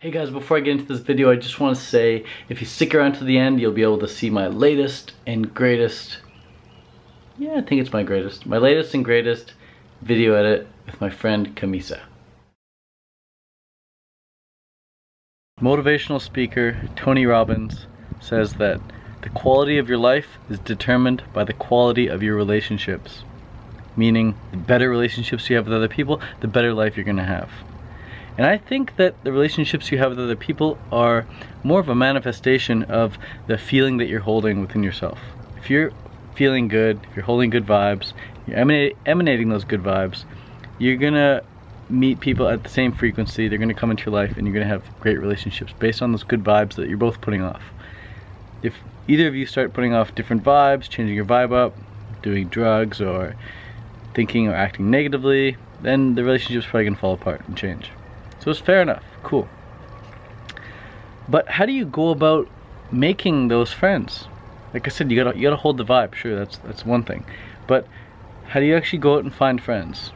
Hey guys, before I get into this video, I just want to say if you stick around to the end, you'll be able to see my latest and greatest, I think it's my latest and greatest video edit with my friend Camisa. Motivational speaker Tony Robbins says that the quality of your life is determined by the quality of your relationships. Meaning, the better relationships you have with other people, the better life you're going to have. And I think that the relationships you have with other people are more of a manifestation of the feeling that you're holding within yourself. If you're feeling good, if you're holding good vibes, you're emanating those good vibes, you're gonna meet people at the same frequency, they're gonna come into your life, and you're gonna have great relationships based on those good vibes that you're both putting off. If either of you start putting off different vibes, changing your vibe up, doing drugs, or thinking or acting negatively, then the relationship's probably gonna fall apart and change. So it's fair enough, cool. But how do you go about making those friends? Like I said, you gotta hold the vibe. Sure, that's one thing. But how do you actually go out and find friends?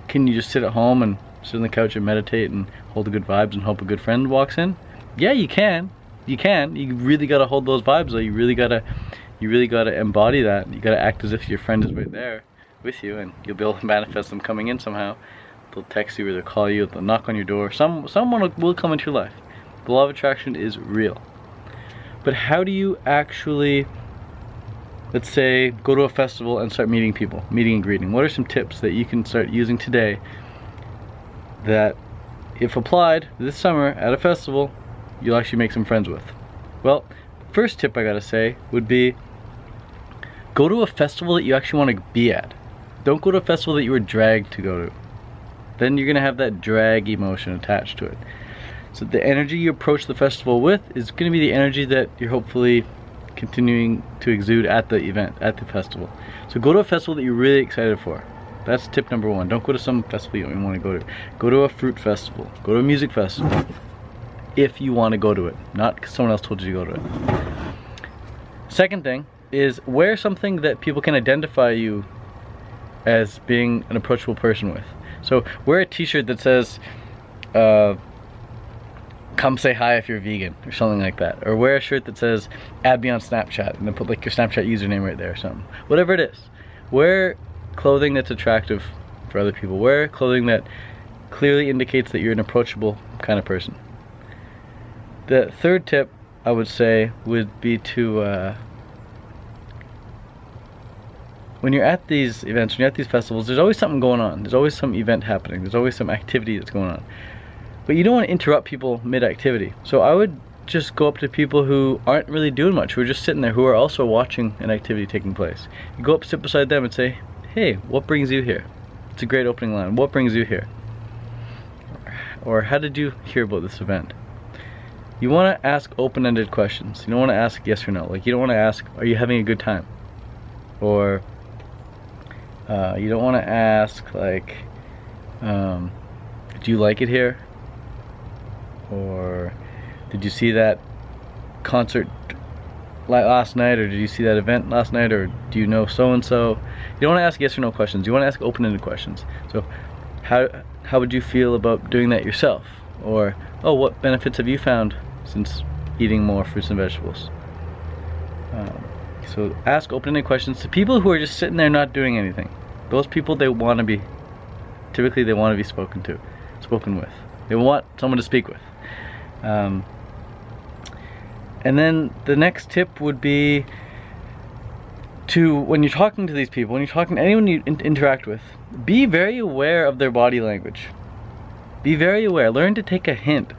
Can you just sit at home and sit on the couch and meditate and hold the good vibes and hope a good friend walks in? Yeah, you can. You can. You really gotta hold those vibes though. You really gotta embody that. You gotta act as if your friend is right there with you, and you'll be able to manifest them coming in somehow. They'll text you or they'll call you, they'll knock on your door. Someone will come into your life. The law of attraction is real. But how do you actually, let's say, go to a festival and start meeting people, meeting and greeting? What are some tips that you can start using today that, if applied this summer at a festival, you'll actually make some friends with? Well, first tip I gotta say would be, go to a festival that you actually want to be at. Don't go to a festival that you were dragged to go to. Then you're gonna have that drag emotion attached to it. So the energy you approach the festival with is gonna be the energy that you're hopefully continuing to exude at the event, at the festival. So go to a festival that you're really excited for. That's tip number one. Don't go to some festival you don't even want to go to. Go to a fruit festival. Go to a music festival. If you want to go to it, not because someone else told you to go to it. Second thing is, wear something that people can identify you as being an approachable person with. So wear a t-shirt that says, come say hi if you're vegan, or something like that. Or wear a shirt that says, add me on Snapchat, and then put like your Snapchat username right there or something. Whatever it is. Wear clothing that's attractive for other people. Wear clothing that clearly indicates that you're an approachable kind of person. The third tip I would say would be to, when you're at these events, when you're at these festivals, there's always something going on. There's always some event happening. There's always some activity that's going on. But you don't want to interrupt people mid-activity. So I would just go up to people who aren't really doing much, who are just sitting there, who are also watching an activity taking place. You go up, sit beside them and say, hey, what brings you here? It's a great opening line. What brings you here? Or how did you hear about this event? You want to ask open-ended questions. You don't want to ask yes or no. Like, you don't want to ask, are you having a good time? Or you don't want to ask like, do you like it here? Or did you see that concert last night? Or did you see that event last night? Or do you know so-and-so? You don't want to ask yes or no questions. You want to ask open-ended questions. So how would you feel about doing that yourself? Or, oh, what benefits have you found since eating more fruits and vegetables? So ask open-ended questions to people who are just sitting there not doing anything. Those people, they want to be, typically they want to be spoken with. They want someone to speak with. And then the next tip would be to, when you're talking to these people, when you're talking to anyone you interact with, be very aware of their body language. Be very aware. Learn to take a hint.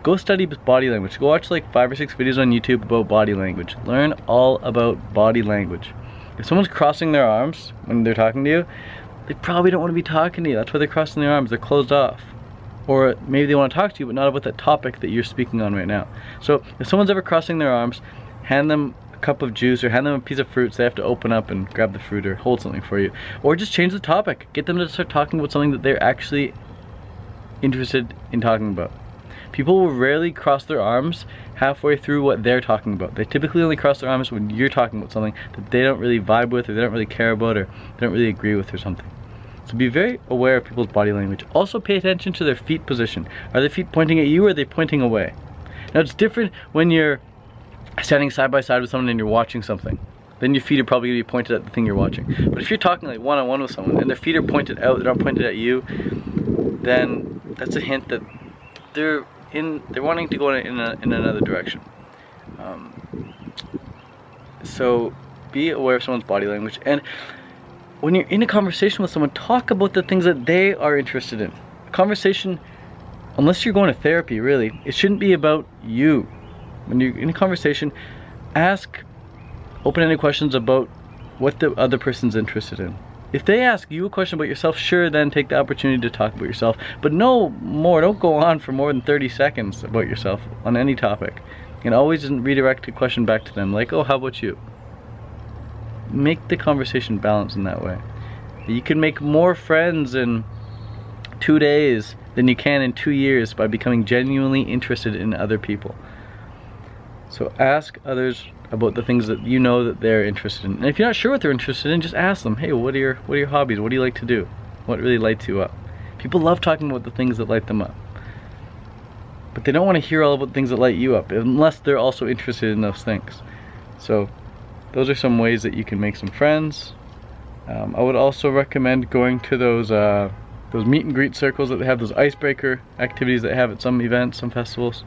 Go study body language. Go watch like 5 or 6 videos on YouTube about body language. Learn all about body language. If someone's crossing their arms when they're talking to you, they probably don't want to be talking to you. That's why they're crossing their arms. They're closed off. Or maybe they want to talk to you, but not about that topic that you're speaking on right now. So if someone's ever crossing their arms, hand them a cup of juice or hand them a piece of fruit so they have to open up and grab the fruit or hold something for you. Or just change the topic. Get them to start talking about something that they're actually interested in talking about. People will rarely cross their arms halfway through what they're talking about. They typically only cross their arms when you're talking about something that they don't really vibe with, or they don't really care about, or they don't really agree with or something. So be very aware of people's body language. Also pay attention to their feet position. Are their feet pointing at you or are they pointing away? Now it's different when you're standing side by side with someone and you're watching something. Then your feet are probably going to be pointed at the thing you're watching. But if you're talking like one-on-one with someone and their feet are pointed out, they're not pointed at you, then that's a hint that they're wanting to go in another direction. So be aware of someone's body language, and when you're in a conversation with someone, talk about the things that they are interested in. Conversation, unless you're going to therapy, really, it shouldn't be about you. When you're in a conversation, ask open-ended questions about what the other person's interested in. If they ask you a question about yourself, sure, then take the opportunity to talk about yourself, but no more, don't go on for more than 30 seconds about yourself on any topic. And always redirect the question back to them, like, oh, how about you? Make the conversation balanced in that way. You can make more friends in 2 days than you can in 2 years by becoming genuinely interested in other people. So ask others about the things that you know that they're interested in. And if you're not sure what they're interested in, just ask them, hey, what are your hobbies? What do you like to do? What really lights you up? People love talking about the things that light them up. But they don't want to hear all about the things that light you up, unless they're also interested in those things. So those are some ways that you can make some friends. I would also recommend going to those meet and greet circles that they have, those icebreaker activities that they have at some events, some festivals.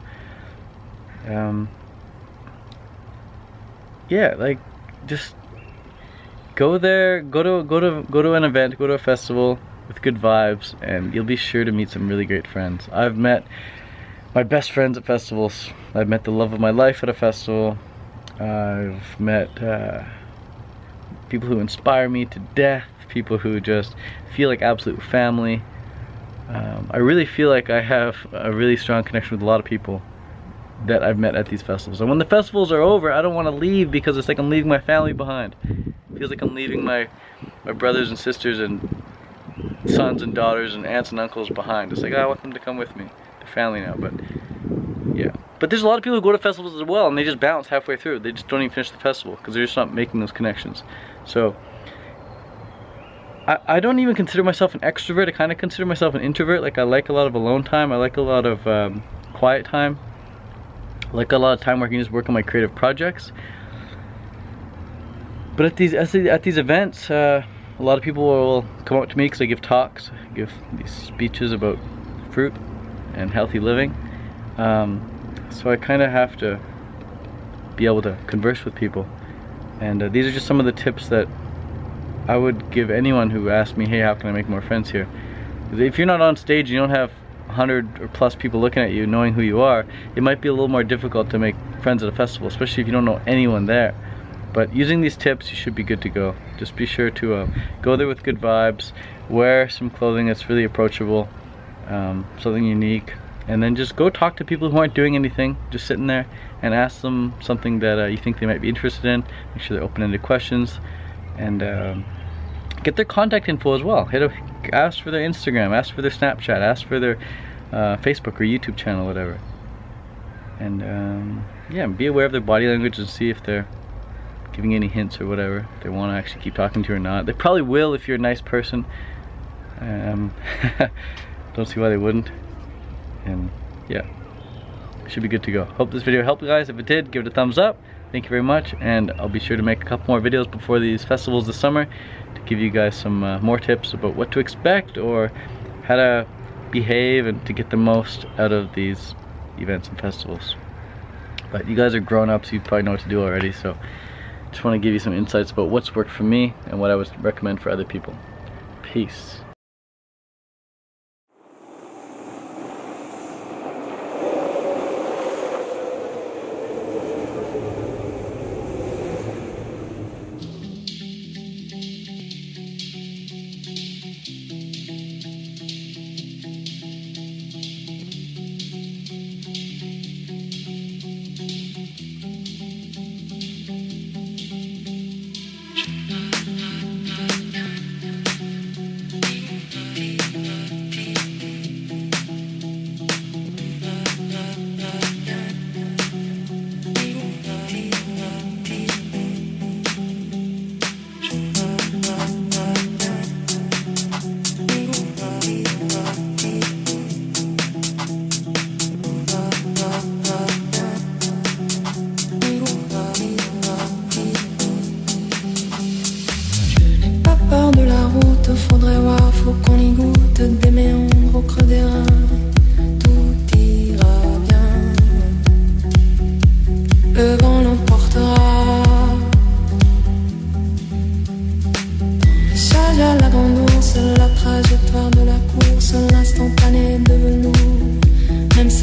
Yeah, like, just go there, go to an event, go to a festival with good vibes, and you'll be sure to meet some really great friends. I've met my best friends at festivals. I've met the love of my life at a festival. I've met people who inspire me to death, people who just feel like absolute family. I really feel like I have a really strong connection with a lot of people that I've met at these festivals. And when the festivals are over, I don't want to leave because it's like I'm leaving my family behind. It feels like I'm leaving my brothers and sisters and sons and daughters and aunts and uncles behind. It's like, I want them to come with me. They're family now, but yeah. But there's a lot of people who go to festivals as well and they just bounce halfway through. They just don't even finish the festival because they're just not making those connections. So I don't even consider myself an extrovert. I kind of consider myself an introvert. Like, I like a lot of alone time. I like a lot of quiet time. I like a lot of time where I can just work on my creative projects. But at these events, a lot of people will come up to me because I give talks, I give these speeches about fruit and healthy living. So I kind of have to be able to converse with people. And these are just some of the tips that I would give anyone who asks me, hey, how can I make more friends here? If you're not on stage, you don't have 100 or plus people looking at you knowing who you are, it might be a little more difficult to make friends at a festival, especially if you don't know anyone there. But using these tips, you should be good to go. Just be sure to go there with good vibes, wear some clothing that's really approachable, something unique, and then just go talk to people who aren't doing anything, just sitting there, and ask them something that you think they might be interested in. Make sure they're open-ended questions, and get their contact info as well. Ask for their Instagram, ask for their Snapchat, ask for their Facebook or YouTube channel, whatever. And yeah, be aware of their body language and see if they're giving any hints or whatever, if they want to actually keep talking to you or not. They probably will if you're a nice person. Don't see why they wouldn't. And yeah, should be good to go. Hope this video helped you guys. If it did, give it a thumbs up. Thank you very much, and I'll be sure to make a couple more videos before these festivals this summer to give you guys some more tips about what to expect or how to behave and to get the most out of these events and festivals. But you guys are grown-ups, you probably know what to do already, so just want to give you some insights about what's worked for me and what I would recommend for other people. Peace.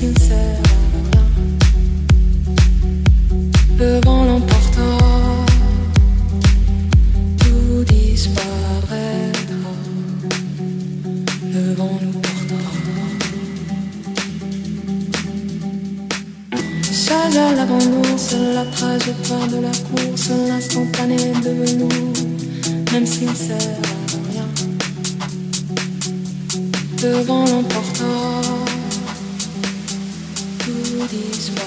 s'il ne sert à rien. Le vent l'emportera, tout disparaîtra. Le vent nous portera. Seul à l'abandon, seul la trajectoire de la course, l'instantané de velours, même s'il ne sert à rien. Le vent l'emportera, tout disparaît.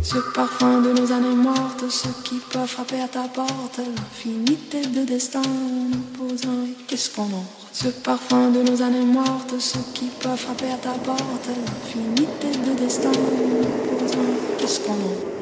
Ce parfum de nos années mortes, ce qui peut frapper à ta porte, l'infinité de destins nous pose un et qu'est-ce qu'on en fera? Ce parfum de nos années mortes, ce qui peut frapper à ta porte, l'infinité de destins nous pose un et qu'est-ce qu'on en fera?